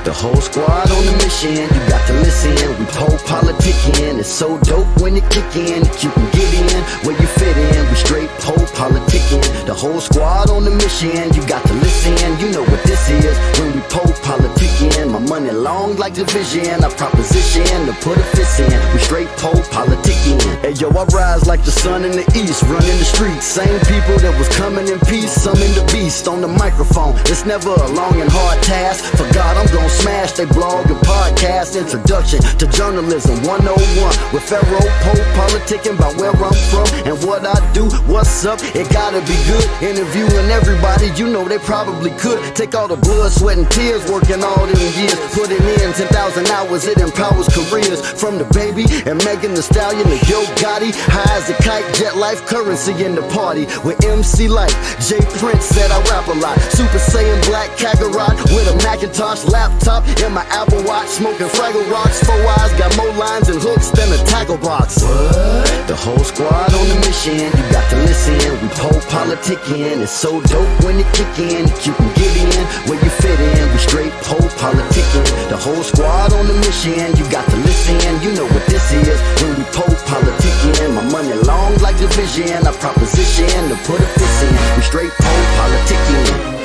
The whole squad on the mission, you got to listen. We pole politicking, it's so dope when it kick in. That you can get in where you fit in. We straight pole politicking. The whole squad on the mission, you got to listen. You know what this is when we pole politicking. My money long like the vision, I proposition to put a fist in. We straight pole politicking. Hey yo, I rise like the sun in the east, running the streets. Same people that was coming in peace, some in the beast on the microphone. It's never a long and hard task. For God, I'm gonna smash they blog and podcast. Introduction to journalism 101 with Pharaoh Pope politicking about where I'm from and what I do. What's up? It gotta be good. Interviewing everybody, you know they probably could. Take all the blood, sweat, and tears, working all them years. Putting in 10,000 hours, it empowers careers. From the baby and Megan Thee Stallion to Yo Gotti. High as a kite, jet life, currency in the party. With MC Light, J Prince said I rap a lot. Super Saiyan Black Kakarot with a Macintosh laptop and my Apple Watch. Smoking Fraggle Rocks, 4 eyes, got more lines and hooks than a tackle box. What? The whole squad on the mission, you got to listen. We pole politicking, it's so dope when it kick in. You can get in where you fit in. We straight pole politicking. The whole squad on the mission, you got to listen. You know what this is when we pole politicking. My money long like the vision, I proposition to put a fist in. We straight pole politicking.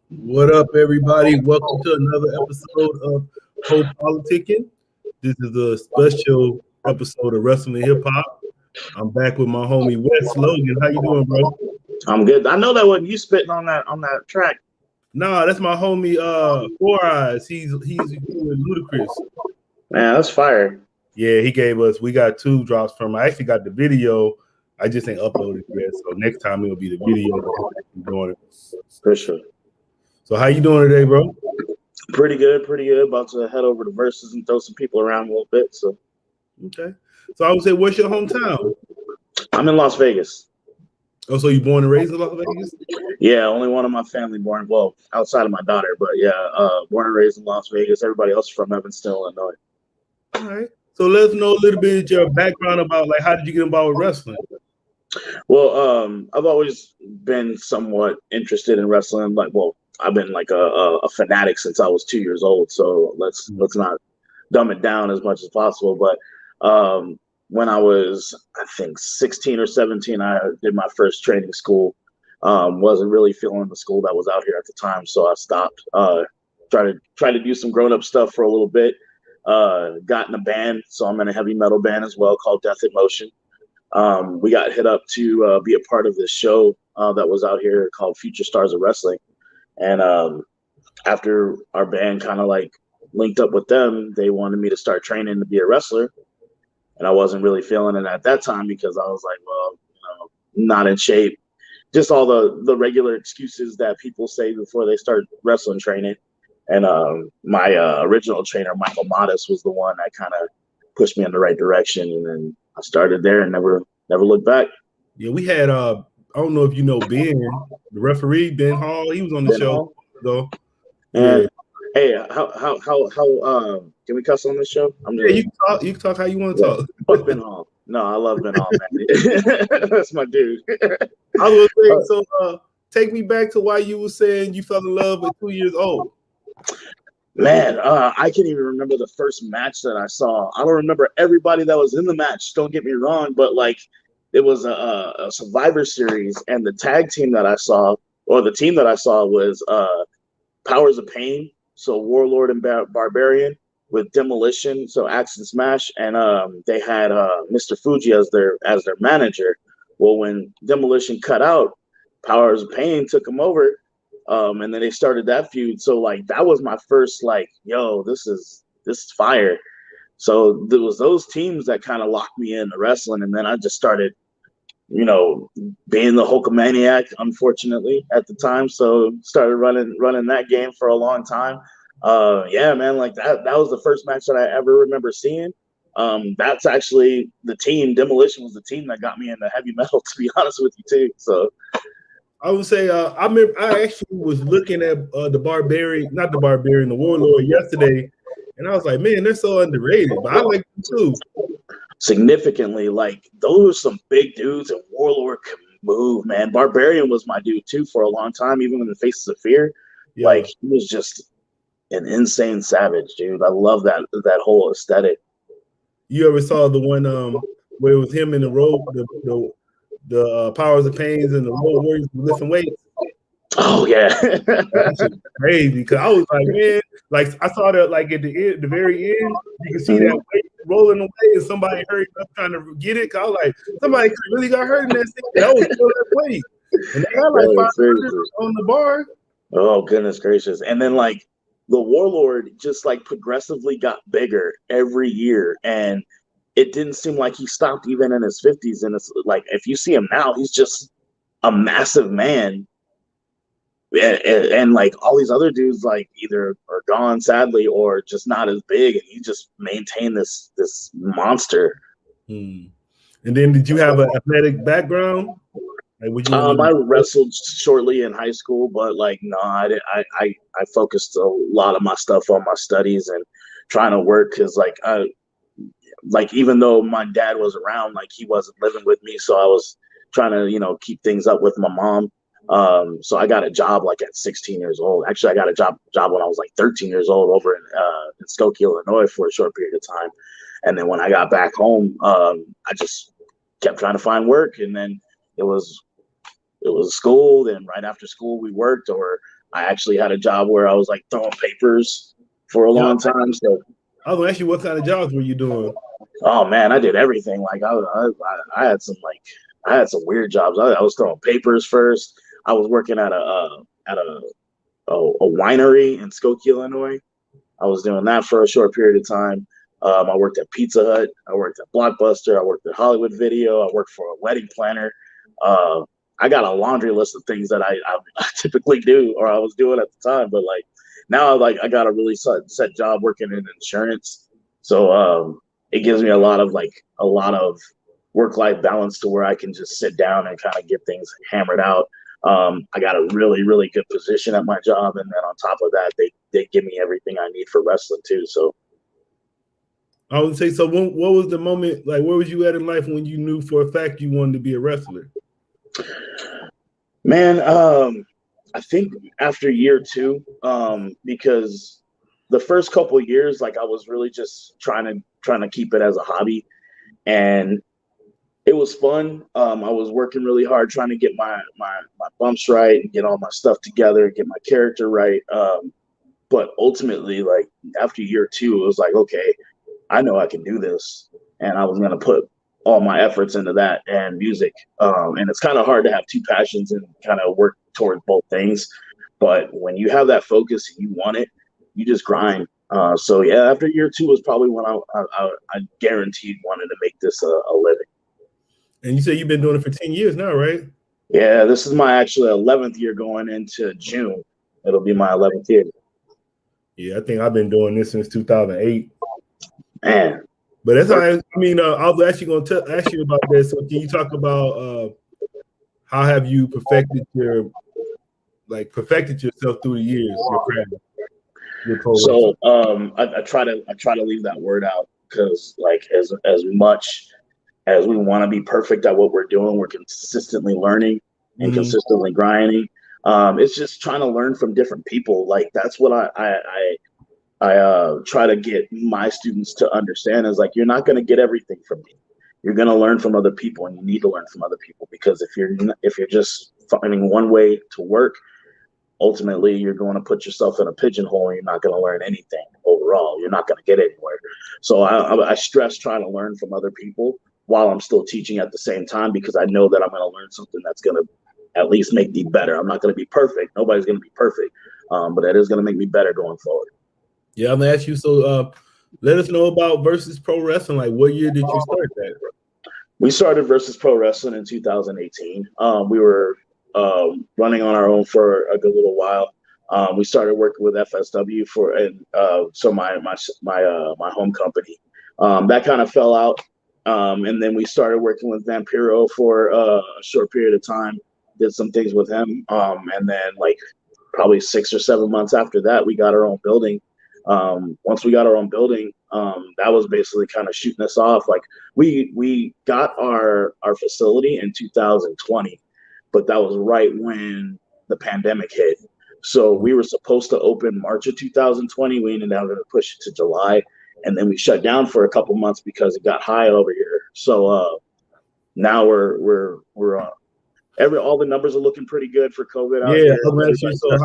What up, everybody? Welcome to another episode of Pole Politicking. This is a special episode of Wrestling Hip Hop. I'm back with my homie Wes Logan. How you doing, bro? I'm good. I know that wasn't you spitting on that track. Nah, that's my homie 4 Eyes. He's doing Ludacris. Man, that's fire. Yeah, we got 2 drops from him. I actually got the video. I just ain't uploaded yet. So next time it'll be the video. Doing it. For sure. So how you doing today, bro? Pretty good. About to head over to Versus and throw some people around a little bit. So okay. So I would say, what's your hometown? I'm in Las Vegas. Oh, so you born and raised in Las Vegas? Yeah, only one of my family born, well, outside of my daughter, but yeah, born and raised in Las Vegas. Everybody else is from Evanston, Illinois. All right. So let us know a little bit of your background about, like, how did you get involved with wrestling? Well, I've always been somewhat interested in wrestling. Like, well, I've been like a fanatic since I was 2 years old. So let's not dumb it down as much as possible. But when I was, I think 16 or 17, I did my first training school. Wasn't really feeling the school that was out here at the time, so I stopped. Tried to do some grown up stuff for a little bit. Got in a band, so I'm in a heavy metal band as well called Death in Motion. We got hit up to be a part of this show that was out here called Future Stars of Wrestling. And after our band kind of like linked up with them, they wanted me to start training to be a wrestler. And I wasn't really feeling it at that time because I was like, well, not in shape. Just all the regular excuses that people say before they start wrestling training. And my original trainer, Michael Modest, was the one that kind of pushed me in the right direction. And then I started there and never looked back. Yeah, we had I don't know if you know Ben, the referee, Ben Hall. He was on the Ben show. Hall. So, yeah. Hey, how can we cuss on this show? You can talk how you want to talk. Fuck Ben Hall. No, I love Ben Hall, man. That's my dude. I was saying, so take me back to why you were saying you fell in love at 2 years old. Man, I can't even remember the first match that I saw. I don't remember everybody that was in the match. Don't get me wrong, but like it was a Survivor Series, and the tag team that I saw, or the team that I saw, was Powers of Pain, so Warlord and Barbarian, with Demolition, so Axe and Smash, and they had Mr. Fuji as their manager. Well, when Demolition cut out, Powers of Pain took him over, and then they started that feud. So like that was my first like, yo, this is fire. So there was those teams that kind of locked me into wrestling, and then I just started, being the Hulkamaniac, unfortunately, at the time. So started running that game for a long time. Yeah, man, like that was the first match that I ever remember seeing. That's actually the team. Demolition was the team that got me into heavy metal, to be honest with you, too. So I would say I actually was looking at the Warlord yesterday, and I was like, man, they're so underrated, but I like them too. Significantly, like those are some big dudes, and Warlord move, man. Barbarian was my dude too for a long time, even in the Faces of Fear. Yeah. Like he was just an insane savage, dude. I love that whole aesthetic. You ever saw the one where it was him in the road, the Powers of Pains and the Road Warriors lifting weights? Oh yeah, That's just crazy. Because I was like, man, like I saw that like at the very end, you can see that weight rolling away, and somebody hurried up trying to get it. Cause I was like, somebody really got hurt in that scene. That was still that weight, and they had like 500 on the bar. Oh goodness gracious! And then like the Warlord just like progressively got bigger every year, and it didn't seem like he stopped even in his 50s. And it's like if you see him now, he's just a massive man. And like all these other dudes, like either are gone sadly or just not as big, and he just maintained this monster. And then, did you have an athletic background? Like, I wrestled shortly in high school, but like no, I didn't. I focused a lot of my stuff on my studies and trying to work because like even though my dad was around, like he wasn't living with me, so I was trying to keep things up with my mom. So I got a job like at 16 years old. Actually, I got a job when I was like 13 years old over in Skokie, Illinois for a short period of time. And then when I got back home, I just kept trying to find work. And then it was school. Then right after school, we worked, or I actually had a job where I was like throwing papers for a long time. So I was gonna ask you, what kind of jobs were you doing? Oh man, I did everything. Like I had some weird jobs. I was throwing papers first. I was working at a winery in Skokie, Illinois. I was doing that for a short period of time. I worked at Pizza Hut. I worked at Blockbuster. I worked at Hollywood Video. I worked for a wedding planner. I got a laundry list of things that I typically do, or I was doing at the time. But like now, like I got a really set job working in insurance. So it gives me a lot of work-life balance to where I can just sit down and kind of get things hammered out. I got a really, really good position at my job, and then on top of that, they give me everything I need for wrestling too. So I would say, so what was the moment, like where was you at in life when you knew for a fact you wanted to be a wrestler? Man, I think after year 2, because the first couple of years, like I was really just trying to keep it as a hobby, and it was fun. I was working really hard trying to get my bumps right and get all my stuff together, get my character right. But ultimately, like after year 2, it was like, okay, I know I can do this, and I was gonna put all my efforts into that and music. And it's kind of hard to have two passions and kind of work towards both things. But when you have that focus and you want it, you just grind. So yeah, after year 2 was probably when I guaranteed wanted to make this a living. And you say you've been doing it for 10 years now, right? Yeah, this is my actually 11th year going into June. It'll be my 11th year. Yeah, I think I've been doing this since 2008. Man. But that's how I mean, I was actually going to ask you about that. So can you talk about how have you perfected yourself through the years, your craft? So I try to leave that word out because like as much as we want to be perfect at what we're doing, we're consistently learning and consistently grinding. It's just trying to learn from different people. Like that's what I try to get my students to understand is like, you're not going to get everything from me. You're going to learn from other people, and you need to learn from other people, because if you're just finding one way to work, ultimately you're going to put yourself in a pigeonhole and you're not going to learn anything overall. You're not going to get anywhere. So I stress trying to learn from other people while I'm still teaching at the same time, because I know that I'm going to learn something that's going to at least make me better. I'm not going to be perfect. Nobody's going to be perfect. But that is going to make me better going forward. Yeah, I'm going to ask you, so let us know about Versus Pro Wrestling. Like, what year did you start that? We started Versus Pro Wrestling in 2018. We were running on our own for a good little while. We started working with FSW so my home company. That kind of fell out. And then we started working with Vampiro for a short period of time, did some things with him. And then like probably 6 or 7 months after that, we got our own building. Once we got our own building, that was basically kind of shooting us off. Like we got our facility in 2020. but that was right when the pandemic hit. So we were supposed to open March of 2020. We ended up having to push it to July, and then we shut down for a couple months because it got high over here. So now we're all the numbers are looking pretty good for COVID out here. I'm asking you, so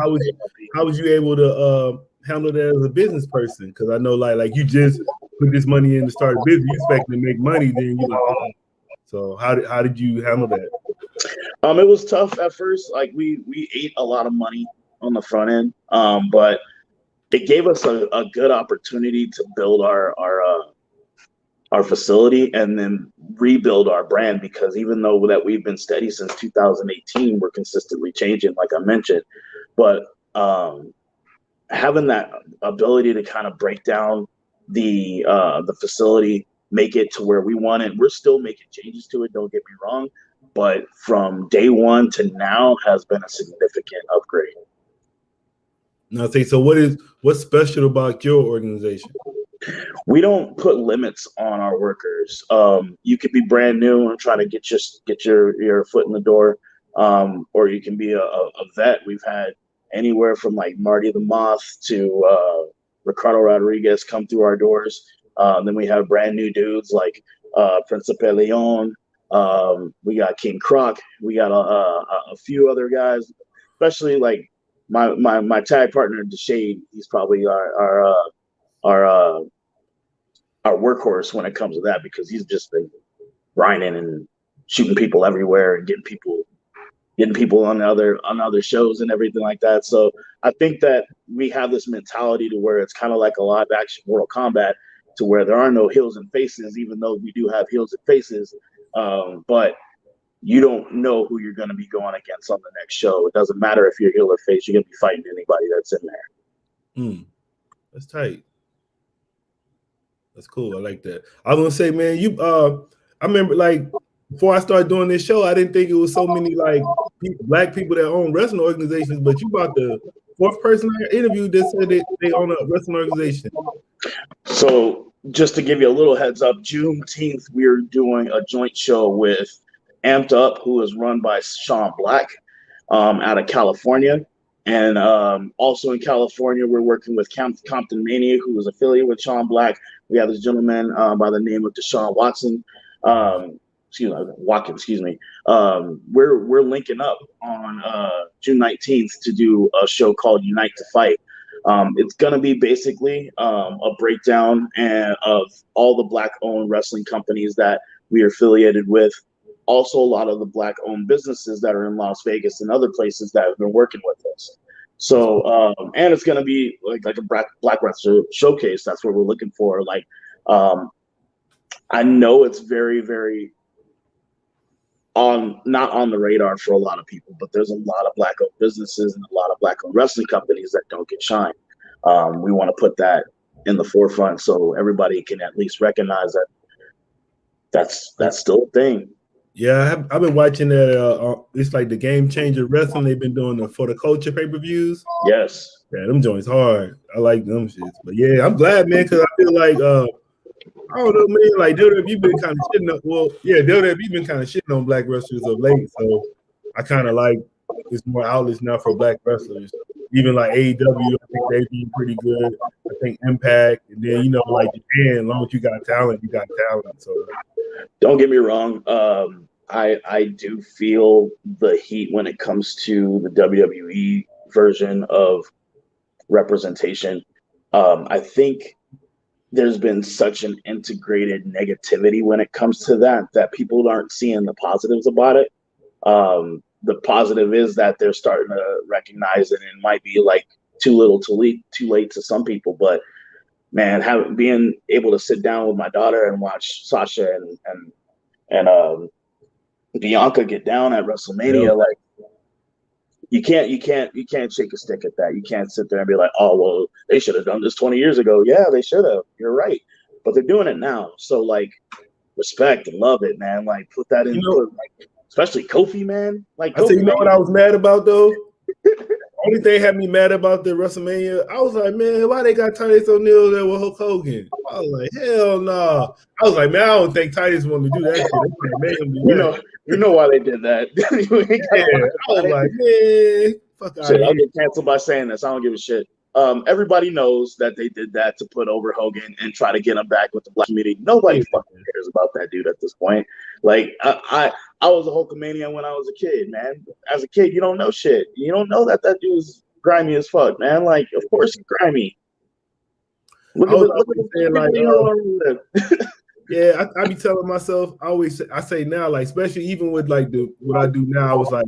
how was you able to handle that as a business person? Because I know like you just put this money in to start a business, you expecting to make money, then you like, oh. So how did you handle that? It was tough at first. Like we ate a lot of money on the front end, but it gave us a good opportunity to build our facility and then rebuild our brand, because even though that we've been steady since 2018, we're consistently changing, like I mentioned. But having that ability to kind of break down the facility, make it to where we want it. We're still making changes to it, don't get me wrong, but from day one to now has been a significant upgrade. Now, so what's special about your organization? We don't put limits on our workers. You could be brand new and try to get your foot in the door, or you can be a vet. We've had anywhere from like Marty the Moth to Ricardo Rodriguez come through our doors. Then we have brand new dudes like Principe Leon. We got King Croc. We got a few other guys, especially like my tag partner DeShade. He's probably our workhorse when it comes to that, because he's just been grinding and shooting people everywhere and getting people on other shows and everything like that. So I think that we have this mentality to where it's kind of like a live action Mortal Kombat, to where there are no heels and faces, even though we do have heels and faces. But you don't know who you're going to be going against on the next show. It doesn't matter if you're heel or face. You're going to be fighting anybody that's in there. That's tight. That's cool. I like that. I was going to say, man, I remember like before I started doing this show, I didn't think it was so many like black people that own wrestling organizations, but you about the fourth person I interviewed that said they own a wrestling organization. So just to give you a little heads up, Juneteenth, we're doing a joint show with Amped Up, who is run by Sean Black out of California. And also in California, we're working with Compton Mania, who is affiliated with Sean Black. We have this gentleman by the name of Deshaun Watson. Excuse me. We're linking up on June 19th to do a show called Unite to Fight. It's going to be basically a breakdown of all the Black-owned wrestling companies that we are affiliated with. Also, a lot of the Black-owned businesses that are in Las Vegas and other places that have been working with us. So, and it's going to be like a Black wrestler showcase. That's what we're looking for. Like, I know it's very, very not on the radar for a lot of people, but there's a lot of Black-owned businesses and a lot of Black-owned wrestling companies that don't get shine. We want to put that in the forefront so everybody can at least recognize that that's still a thing. Yeah, I've been watching that. It's like the Game Changer Wrestling. They've been doing for the culture pay-per-views. Yes. Yeah, them joints hard. I like them shits. But yeah, I'm glad, man, because I feel like I don't know, man. Like WWE been kind of shitting on. Well, yeah, WWE been kind of shitting on Black wrestlers of late. So I kind of like it's more outlets now for Black wrestlers. Even like AEW, I think they've been pretty good. I think Impact, and then like Japan. As long as you got talent, you got talent. So don't get me wrong. I do feel the heat when it comes to the WWE version of representation. I think there's been such an integrated negativity when it comes to that people aren't seeing the positives about it. The positive is that they're starting to recognize it, and it might be like too little too late to some people. But man, being able to sit down with my daughter and watch Sasha and Bianca get down at WrestleMania, like you can't shake a stick at that. You can't sit there and be like, oh well, they should have done this 20 years ago. Yeah, they should have. You're right, but they're doing it now. So like, respect and love it, man. Like put that in, especially Kofi, man. Like Kofi, what I was mad about though. Only thing had me mad about the WrestleMania, I was like, man, why they got Titus O'Neil there with Hulk Hogan? I was like, hell no. Nah. I was like, man, I don't think Titus wanted to do that shit. They made him do that. You know why they did that. I was like, man, fuck out of here. I'll get canceled by saying this. I don't give a shit. Everybody knows that they did that to put over Hogan and try to get him back with the black community. Nobody fucking cares about that dude at this point. Like I was a Hulkamania when I was a kid, man. As a kid, you don't know shit. You don't know that dude is grimy as fuck, man. Like, of course he's grimy. Yeah, I be telling myself, I say now, like, especially even with like what I do now, I was like,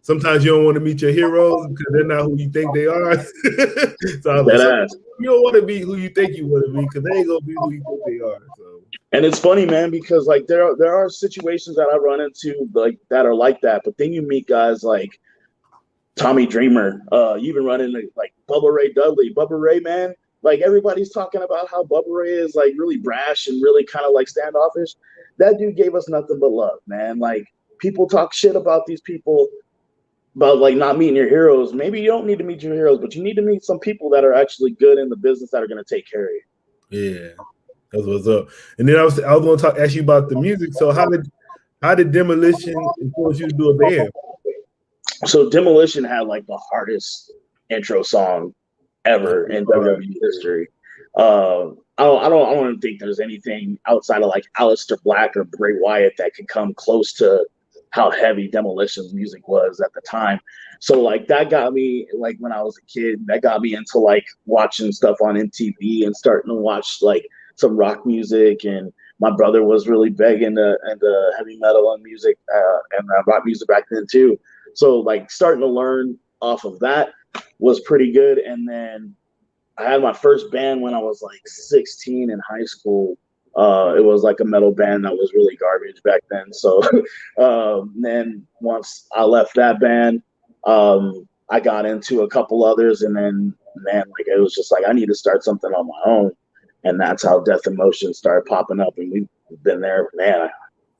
sometimes you don't want to meet your heroes because they're not who you think they are. So I was like, you don't want to be who you think you want to be because they ain't gonna be who you think they are. So. And it's funny, man, because like there are situations that I run into like that are like that, but then you meet guys like Tommy Dreamer. You even run into like Bubba Ray Dudley. Bubba Ray, man, like everybody's talking about how Bubba Ray is like really brash and really kind of like standoffish. That dude gave us nothing but love, man. Like people talk shit about these people. About like not meeting your heroes. Maybe you don't need to meet your heroes, but you need to meet some people that are actually good in the business that are going to take care of you. Yeah, that's what's up. And then I was going to ask you about the music. So how did Demolition influence you to do a band? So Demolition had like the hardest intro song ever in WWE history. I don't even think there's anything outside of like Aleister Black or Bray Wyatt that can come close to how heavy Demolition's music was at the time. So like that got me, like when I was a kid, that got me into like watching stuff on MTV and starting to watch like some rock music. And my brother was really big into heavy metal and music and rock music back then too. So like starting to learn off of that was pretty good. And then I had my first band when I was like 16 in high school. It was like a metal band that was really garbage back then. So then once I left that band, I got into a couple others, and then man, like it was just like I need to start something on my own, and that's how Death and Motion started popping up, and we've been there, man. I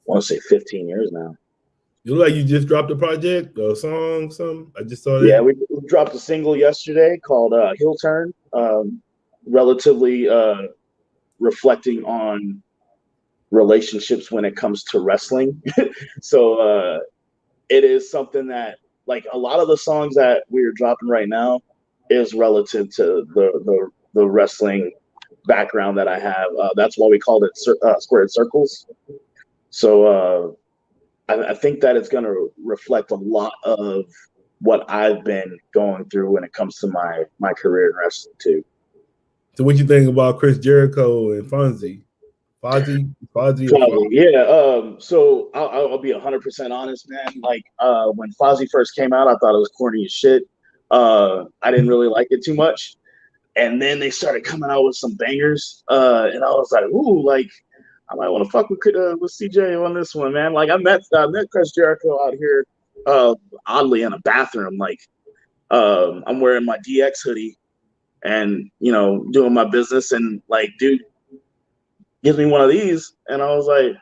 want to say 15 years now. You look like you just dropped a project, a song, something. I just saw that. Yeah, we dropped a single yesterday called "Heel Turn." Relatively. Reflecting on relationships when it comes to wrestling. So it is something that like a lot of the songs that we're dropping right now is relative to the wrestling background that I have. That's why we called it Squared Circles. So I think that it's going to reflect a lot of what I've been going through when it comes to my career in wrestling too. So what you think about Chris Jericho and Fonzie? Fonzie. Yeah. So I'll be 100% honest, man. Like when Fonzie first came out, I thought it was corny as shit. I didn't really like it too much. And then they started coming out with some bangers. And I was like, ooh, like I might want to fuck with CJ on this one, man. Like I met Chris Jericho out here oddly in a bathroom. Like I'm wearing my DX hoodie and, you know, doing my business, and like, dude gives me one of these, and I was like,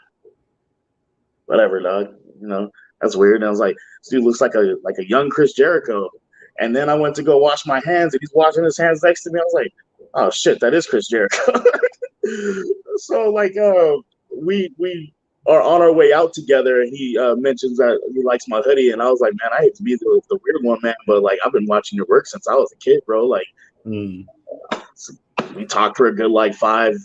whatever, dog. You know, that's weird. And I was like, this dude looks like a young Chris Jericho. And then I went to go wash my hands, and he's washing his hands next to me. I was like, oh shit, that is Chris Jericho. So like we are on our way out together, and he mentions that he likes my hoodie, and I was like, man, I hate to be the weird one, man, but like I've been watching your work since I was a kid, bro. Like so we talked for a good like 5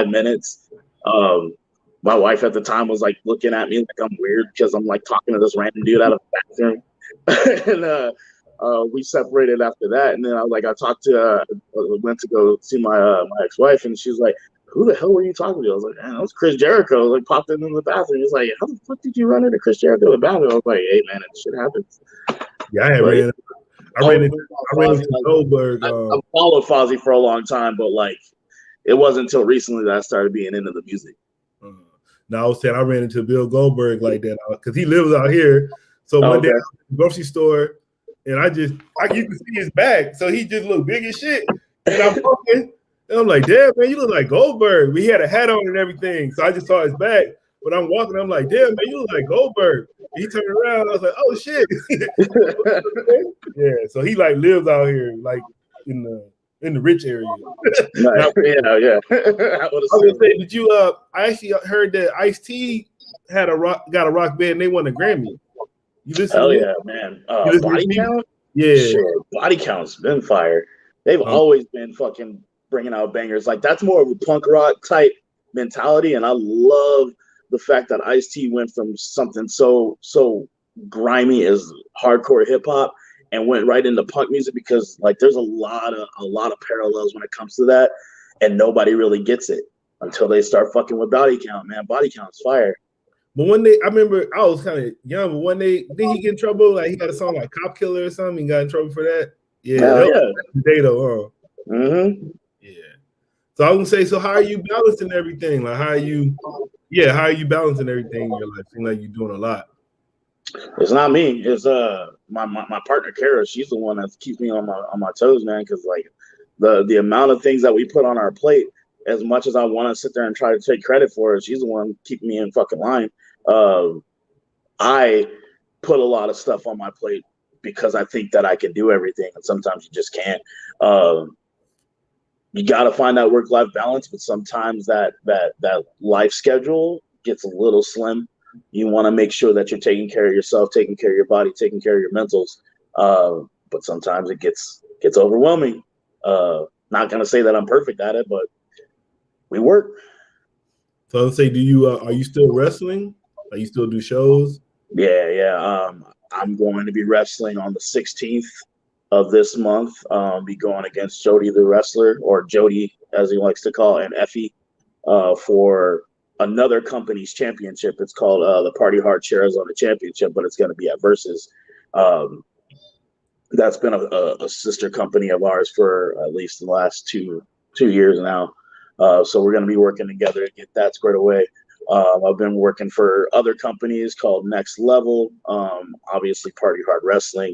minutes. My wife at the time was like looking at me like I'm weird because I'm like talking to this random dude out of the bathroom. And we separated after that. And then I talked to went to go see my ex-wife, and she was like, who the hell were you talking to? I was like, man, that was Chris Jericho. Like popped in the bathroom. He's like, how the fuck did you run into Chris Jericho in the bathroom? I was like, hey man, that shit happens. Yeah, I ran into Goldberg. I followed Fozzy for a long time, but like it wasn't until recently that I started being into the music. Now I was saying I ran into Bill Goldberg like that because he lives out here. So one day I was at the grocery store, and you can see his back, so he just looked big as shit. And I'm walking, and I'm like, damn man, you look like Goldberg. We had a hat on and everything, so I just saw his back. But I'm walking, I'm like, damn, man, you look like Goldberg. He turned around, I was like, oh shit. Yeah, so he like lives out here, like in the rich area. Now, yeah. I was gonna say, did you I actually heard that Ice-T got a rock band and they won a Grammy. You listen Hell to yeah, man. Body to Count? Yeah. Shit, Body Count's been fire. They've always been fucking bringing out bangers. Like, that's more of a punk rock type mentality, and I love the fact that Ice-T went from something so grimy as hardcore hip hop and went right into punk music, because like there's a lot of parallels when it comes to that, and nobody really gets it until they start fucking with Body Count. Man, Body Count's fire. But I remember I was kind of young, but one day, did he get in trouble? Like he had a song like Cop Killer or something, he got in trouble for that. Yeah, Yeah. Mm-hmm. Yeah. So I was gonna say, so how are you balancing everything? Like how are you balancing everything in your life? Seems like you're doing a lot. It's not me. It's my partner Kara. She's the one that keeps me on my toes, man. Because like the amount of things that we put on our plate, as much as I want to sit there and try to take credit for it, she's the one keeping me in fucking line. I put a lot of stuff on my plate because I think that I can do everything, and sometimes you just can't. You got to find that work-life balance, but sometimes that life schedule gets a little slim. You want to make sure that you're taking care of yourself, taking care of your body, taking care of your mentals. But sometimes it gets overwhelming. Not gonna say that I'm perfect at it, but we work. So I'll say, are you still wrestling? Like you still do shows? Yeah. I'm going to be wrestling on the 16th of this month. Be going against Jody the wrestler, or Jody as he likes to call, and Effie, for another company's championship. It's called the Party Hard Arizona Championship, but it's going to be at Versus. That's been a sister company of ours for at least the last two years now. So we're going to be working together to get that squared away. I've been working for other companies called Next Level, obviously Party Hard Wrestling.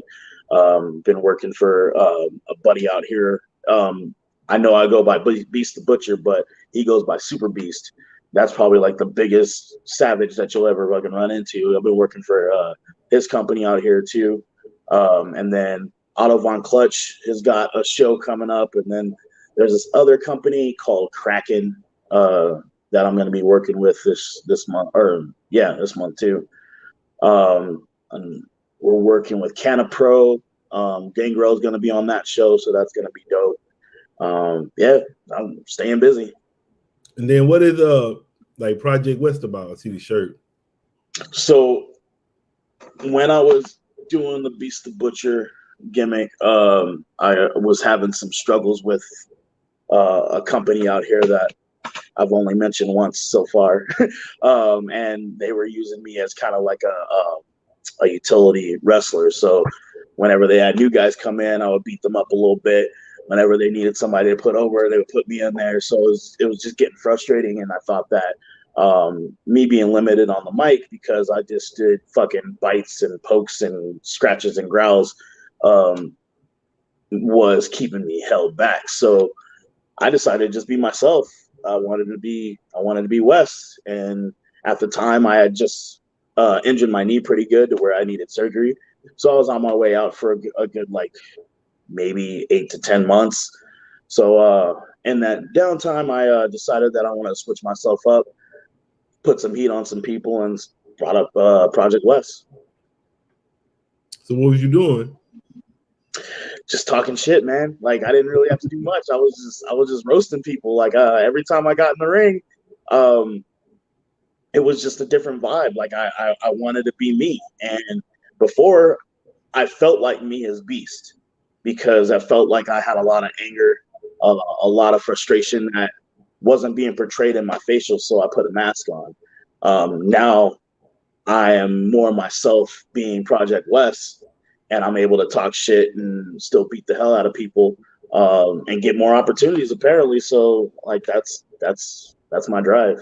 Been working for a buddy out here. I know I go by Beast the Butcher, but he goes by Super Beast. That's probably like the biggest savage that you'll ever fucking run into. I've been working for his company out here too. And then Otto Von Clutch has got a show coming up. And then there's this other company called Kraken that I'm going to be working with this month, this month too. And we're working with Canapro. Gangrel is going to be on that show, so that's going to be dope. I'm staying busy. And then what is like Project West about? I see the shirt. So when I was doing the Beast the Butcher gimmick, I was having some struggles with a company out here that I've only mentioned once so far. And they were using me as kind of like a utility wrestler. So whenever they had new guys come in, I would beat them up a little bit. Whenever they needed somebody to put over, they would put me in there. So it was just getting frustrating. And I thought that me being limited on the mic, because I just did fucking bites and pokes and scratches and growls, was keeping me held back. So I decided to just be myself. I wanted to be Wes. And at the time I had just injured my knee pretty good to where I needed surgery. So I was on my way out for a good, like, maybe 8 to 10 months. So in that downtime, I decided that I want to switch myself up, put some heat on some people, and brought up Project West. So what was you doing? Just talking shit, man. Like, I didn't really have to do much. I was just roasting people. Like, every time I got in the ring, it was just a different vibe. Like, I wanted to be me. And before, I felt like me as Beast, because I felt like I had a lot of anger, a lot of frustration that wasn't being portrayed in my facial, so I put a mask on. Now I am more myself, being Project West, and I'm able to talk shit and still beat the hell out of people, and get more opportunities apparently. So like that's my drive.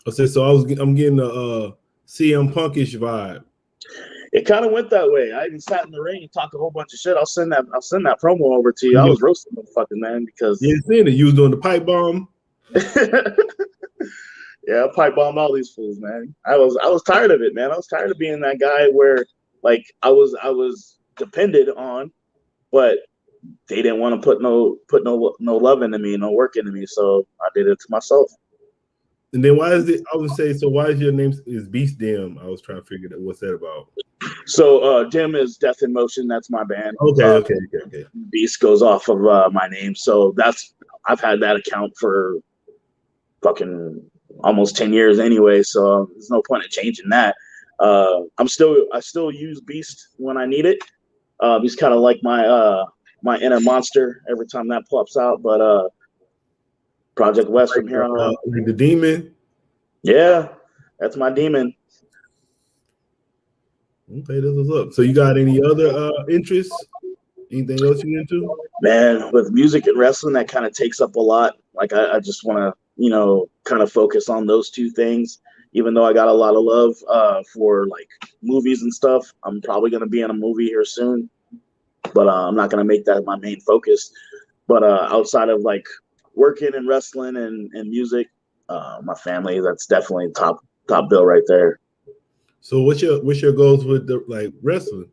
So I'm getting a CM Punkish vibe. It kind of went that way. I even sat in the ring and talked a whole bunch of shit. I'll send that promo over to you. I was roasting the fucking man because you seen it. You was doing the pipe bomb. Yeah, I pipe bomb all these fools, man. I was tired of it, man. I was tired of being that guy where like I was depended on, but they didn't want to put no love into me, no work into me. So I did it to myself. And then why is it? I would say so. Why is your name is Beast Dim? I was trying to figure out what's that about. So Dim is Death in Motion. That's my band. Okay. Beast goes off of my name. So I've had that account for fucking almost 10 years anyway. So there's no point in changing that. I still use Beast when I need it. He's kind of like my inner monster every time that pops out. But Project West from here on out. Like the demon. Yeah, that's my demon. Okay, this is up. So you got any other interests? Anything else you into? Man, with music and wrestling, that kind of takes up a lot. Like I just want to, kind of focus on those two things. Even though I got a lot of love for like movies and stuff, I'm probably gonna be in a movie here soon. But I'm not gonna make that my main focus. But outside of like working and wrestling and music, my family, that's definitely top bill right there. So what's your goals with the like wrestling?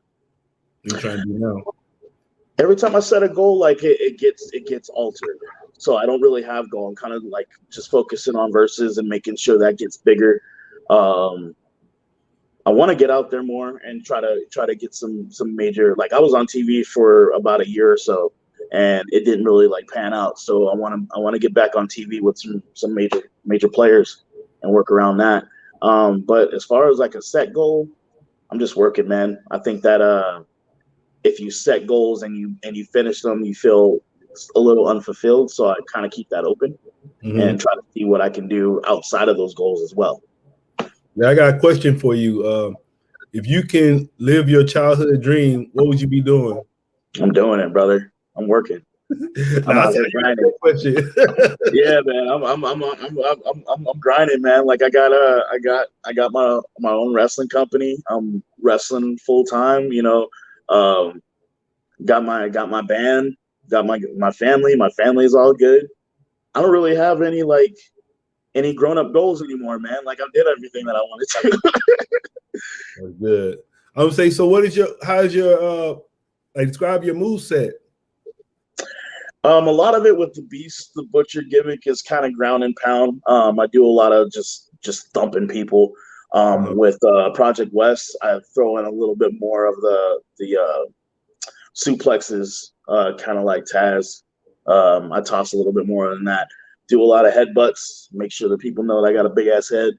What are you trying to do now? Every time I set a goal, like it gets altered. So I don't really have goal. I'm kind of like just focusing on verses and making sure that gets bigger. I want to get out there more and try to get some major. Like I was on TV for about a year or so, and it didn't really like pan out. So I want to get back on TV with some major players and work around that. But as far as like a set goal, I'm just working, man. I think that if you set goals and you finish them, you feel a little unfulfilled. So I kind of keep that open and try to see what I can do outside of those goals as well. Yeah, I got a question for you. If you can live your childhood dream, what would you be doing? I'm doing it, brother. I'm working. I'm out here grinding. Question. Yeah, man. I'm grinding, man. Like I got my own wrestling company. I'm wrestling full time. Got my band. Got my family. My family is all good. I don't really have any grown up goals anymore, man. Like I did everything that I wanted to. That's good. I would say. So, how's your describe your move set? A lot of it with the Beast, the Butcher gimmick is kind of ground and pound. I do a lot of just thumping people. With Project West, I throw in a little bit more of the suplexes, kind of like Taz. I toss a little bit more than that. Do a lot of headbutts. Make sure that people know that I got a big ass head.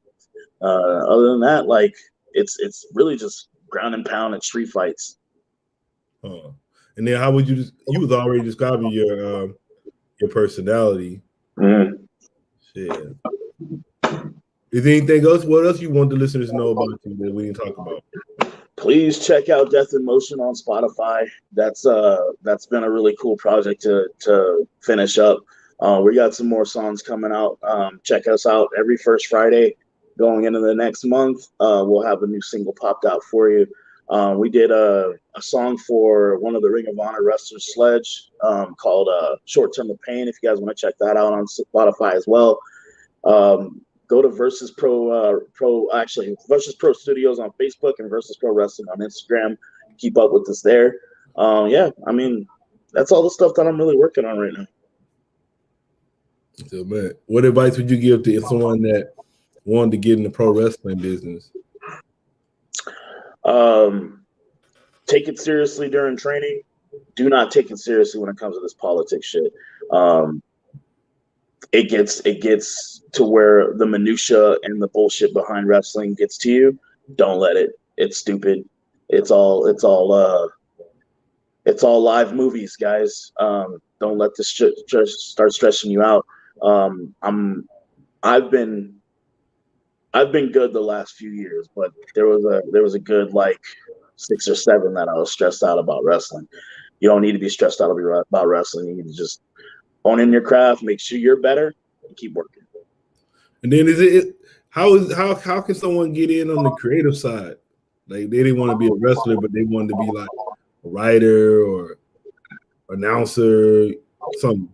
Other than that, like it's really just ground and pound and street fights. And then how would you was already describing your personality. Shit. Is there anything else? What else you want the listeners to know about you that we didn't talk about? Please check out Death in Motion on Spotify. That's been a really cool project to finish up. We got some more songs coming out. Check us out every first Friday going into the next month. We'll have a new single popped out for you. We did a song for one of the Ring of Honor wrestlers, Sledge, called Short Term of Pain. If you guys want to check that out on Spotify as well. Go to Versus Pro Studios on Facebook and Versus Pro Wrestling on Instagram. Keep up with us there. Yeah, I mean, that's all the stuff that I'm really working on right now. So, man, what advice would you give to someone that wanted to get in the pro wrestling business? Take it seriously during training. Do not take it seriously when it comes to this politics shit. It gets to where the minutia and the bullshit behind wrestling gets to you. Don't let it. It's stupid. It's all live movies, guys. Don't let this start stressing you out. I've been good the last few years, but there was a good like 6 or 7 that I was stressed out about wrestling. You don't need to be stressed out about wrestling. You need to just own in your craft, make sure you're better, and keep working. And then how can someone get in on the creative side? Like they didn't want to be a wrestler, but they wanted to be like a writer or announcer, something.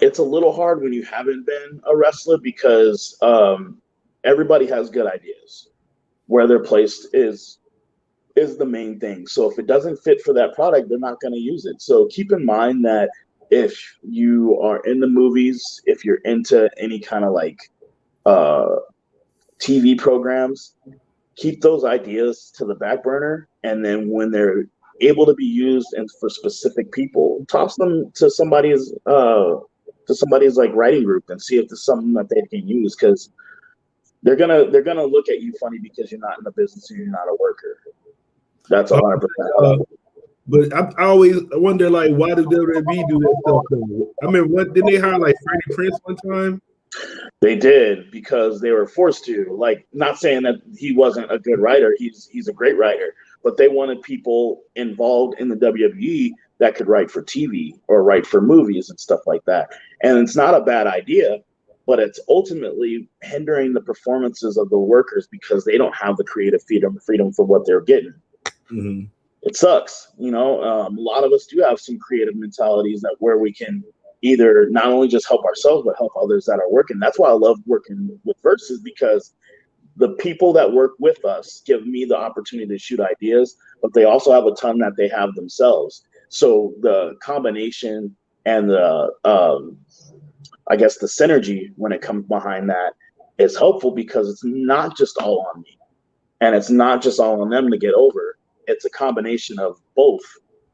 It's a little hard when you haven't been a wrestler because everybody has good ideas. Where they're placed is the main thing. So if it doesn't fit for that product, they're not going to use it. So keep in mind that if you are in the movies, if you're into any kind of like TV programs, keep those ideas to the back burner, and then when they're able to be used and for specific people, toss them to somebody's like writing group and see if there's something that they can use, because they're gonna look at you funny because you're not in the business and you're not a worker. That's 100%. But I always wonder, like, why did WWE do that stuff? Though? I mean, what did they hire like Freddie Prinze one time? They did, because they were forced to. Like, not saying that he wasn't a good writer. He's a great writer, but they wanted people involved in the WWE that could write for TV or write for movies and stuff like that. And it's not a bad idea, but it's ultimately hindering the performances of the workers because they don't have the creative freedom for what they're getting. Mm-hmm. It sucks, you know. A lot of us do have some creative mentalities that where we can either not only just help ourselves but help others that are working. That's why I love working with Versus, because the people that work with us give me the opportunity to shoot ideas, but they also have a ton that they have themselves. So the combination and the I guess the synergy when it comes behind that is helpful, because it's not just all on me and it's not just all on them to get over. It's a combination of both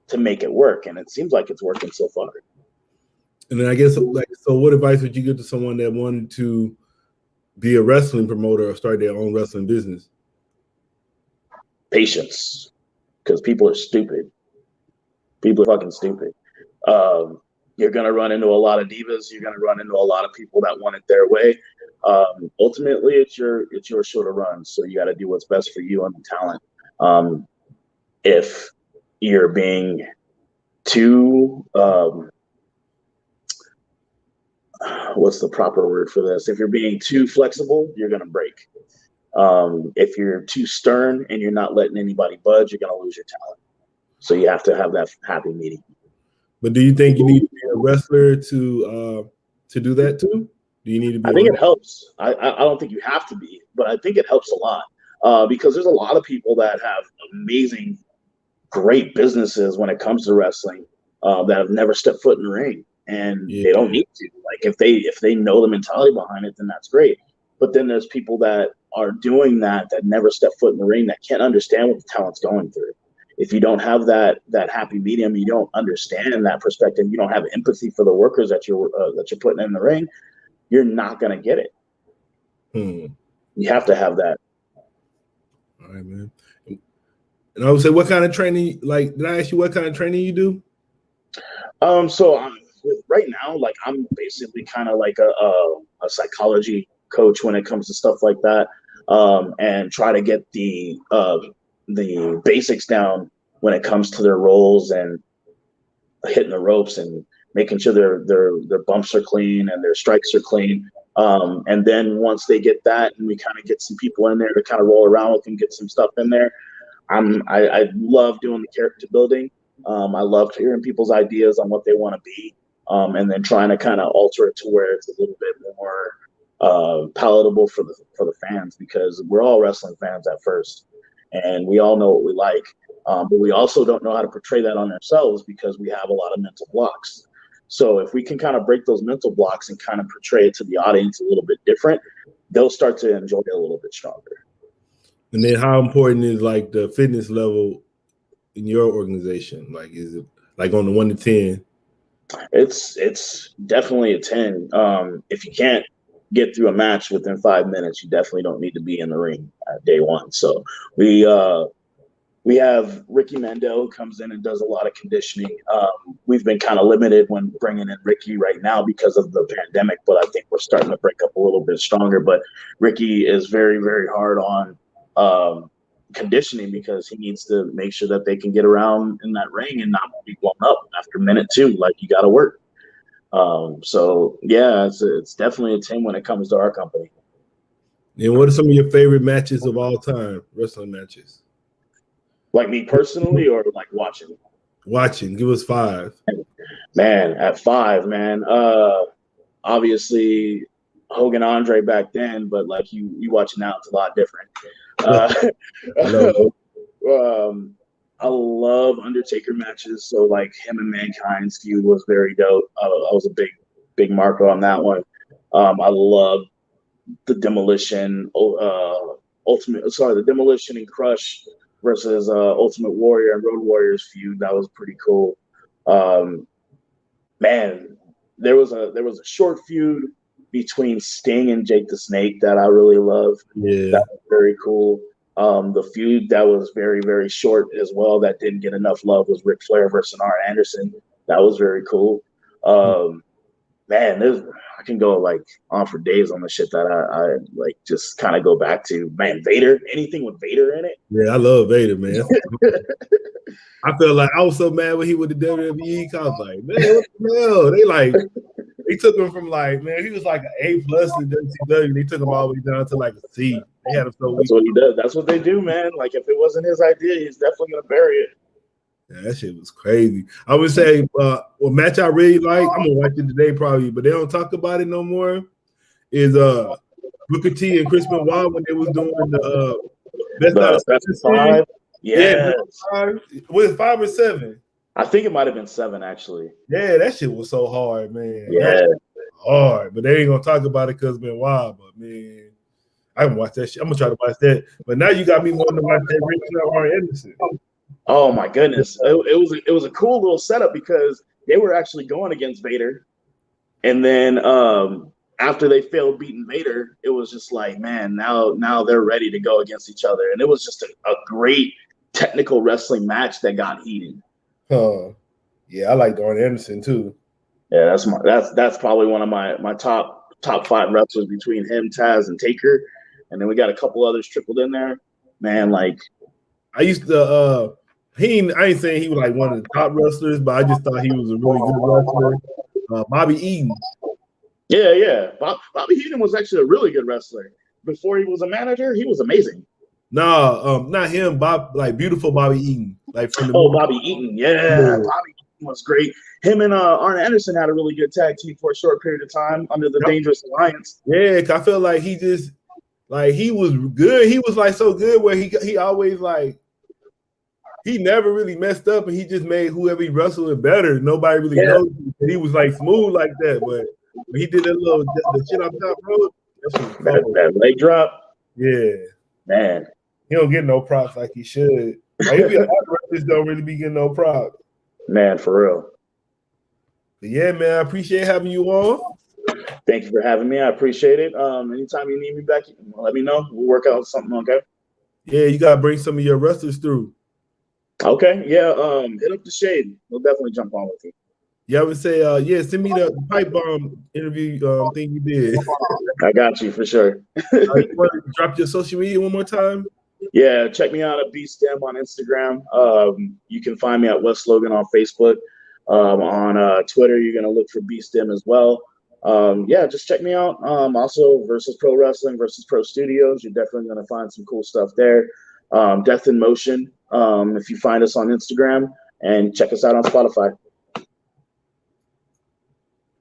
to make it work, and it seems like it's working so far. And then I guess, like, so what advice would you give to someone that wanted to be a wrestling promoter or start their own wrestling business? Patience, because people are stupid. People are fucking stupid. You're gonna run into a lot of divas. You're gonna run into a lot of people that want it their way. Ultimately, it's your show to run, so you got to do what's best for you and the talent. If you're being too what's the proper word for this? If you're being too flexible, you're gonna break. If you're too stern and you're not letting anybody budge, you're gonna lose your talent. So you have to have that happy medium. But do you think you need to be a wrestler to do that too? Do you need to be? I think it helps. I don't think you have to be, but I think it helps a lot, because there's a lot of people that have amazing, great businesses when it comes to wrestling that have never stepped foot in the ring, and they don't need to. Like, if they know the mentality behind it, then that's great. But then there's people that are doing that never step foot in the ring, that can't understand what the talent's going through. If you don't have that happy medium, you don't understand that perspective, you don't have empathy for the workers that you're putting in the ring, you're not gonna get it. You have to have that. All right, man. And I would say, what kind of training? Like, did I ask you what kind of training you do? So right now, like, I'm basically kind of like a psychology coach when it comes to stuff like that, and try to get the basics down when it comes to their roles and hitting the ropes and making sure their bumps are clean and their strikes are clean. And then once they get that, and we kind of get some people in there to kind of roll around with and get some stuff in there, I love doing the character building. I love hearing people's ideas on what they want to be, and then trying to kind of alter it to where it's a little bit more palatable for the fans, because we're all wrestling fans at first, and we all know what we like, but we also don't know how to portray that on ourselves because we have a lot of mental blocks. So if we can kind of break those mental blocks and kind of portray it to the audience a little bit different, they'll start to enjoy it a little bit stronger. And then how important is like the fitness level in your organization? Like, is it like on the 1 to 10? It's definitely a 10. If you can't get through a match within 5 minutes, you definitely don't need to be in the ring at day one. So we have Ricky Mandel, who comes in and does a lot of conditioning. We've been kind of limited when bringing in Ricky right now because of the pandemic, but I think we're starting to break up a little bit stronger. But Ricky is very, very hard on conditioning, because he needs to make sure that they can get around in that ring and not be blown up after minute 2. Like, you got to work. So yeah, it's definitely a 10 when it comes to our company. And what are some of your favorite matches of all time, wrestling matches? Like me personally, or like watching? Watching. Give us 5. Man, at 5, man. Obviously, Hogan Andre back then, but like you watch it now, it's a lot different. I love Undertaker matches. So like him and Mankind's feud was very dope. I was a big marker on that one. I love the Demolition, the Demolition and Crush versus Ultimate Warrior and Road Warriors feud. That was pretty cool. Man, there was a short feud between Sting and Jake the Snake that I really loved. Yeah, that was very cool. The feud that was very, very short as well that didn't get enough love was Ric Flair versus Arn Anderson. That was very cool. Man, I can go like on for days on the shit that I like just kind of go back to. Man, Vader, anything with Vader in it. Yeah, I love Vader, man. I felt like I was so mad when he went to WWE. I was like, man, what the hell? They took him from like, man, he was like an A+ in WCW. They took him all the way down to like a C. They had him so That's what he does. That's what they do, man. Like if it wasn't his idea, he's definitely gonna bury it. Yeah, that shit was crazy. I would say, match I really like, I'm gonna watch it today probably, but they don't talk about it no more. Is Booker T and Chris Benoit when they was doing the best of 5. Yeah, was it 5 or 7? I think it might have been 7 actually. Yeah, that shit was so hard, man. Yeah, hard, but they ain't gonna talk about it because Benoit. But man, I can watch that shit. I'm gonna try to watch that. But now you got me wanting to watch that Richard Arn Anderson. Oh my goodness, it was a cool little setup because they were actually going against Vader, and then after they failed beating Vader, it was just like, man, now they're ready to go against each other, and it was just a great technical wrestling match that got heated. Yeah, I like Arn Anderson too. Yeah, that's probably one of my top 5 wrestlers between him, Taz, and Taker, and then we got a couple others trickled in there. Man, like I used to I ain't saying he was like one of the top wrestlers, but I just thought he was a really good wrestler. Bobby Eaton. Yeah. Bobby Eaton was actually a really good wrestler. Before he was a manager, he was amazing. No, not him. Beautiful Bobby Eaton. Like from the Bobby Eaton. Yeah, Bobby Eaton was great. Him and Arn Anderson had a really good tag team for a short period of time under the Dangerous Alliance. Yeah, I felt like he just he was good. He was like so good where he always like he never really messed up, and he just made whoever he wrestled better. Nobody really knows he was like smooth like that, but when he did that little the shit on top rope, that leg drop. Yeah, man, he don't get no props like he should. Like, a lot of wrestlers don't really be getting no props. Man, for real. But yeah, man, I appreciate having you on. Thank you for having me. I appreciate it. Anytime you need me back, let me know. We'll work out something, okay? Yeah, you gotta bring some of your wrestlers through. Okay, yeah. Hit up the Shade. We'll definitely jump on with you. Yeah, I would say, send me the pipe bomb interview thing you did. I got you for sure. You want to drop your social media one more time? Yeah, check me out at BStem on Instagram. You can find me at Wes Logan on Facebook. On Twitter, you're gonna look for BStem as well. Yeah, just check me out. Also, Versus Pro Wrestling, Versus Pro Studios. You're definitely gonna find some cool stuff there. Death in Motion. If you find us on Instagram, and check us out on Spotify.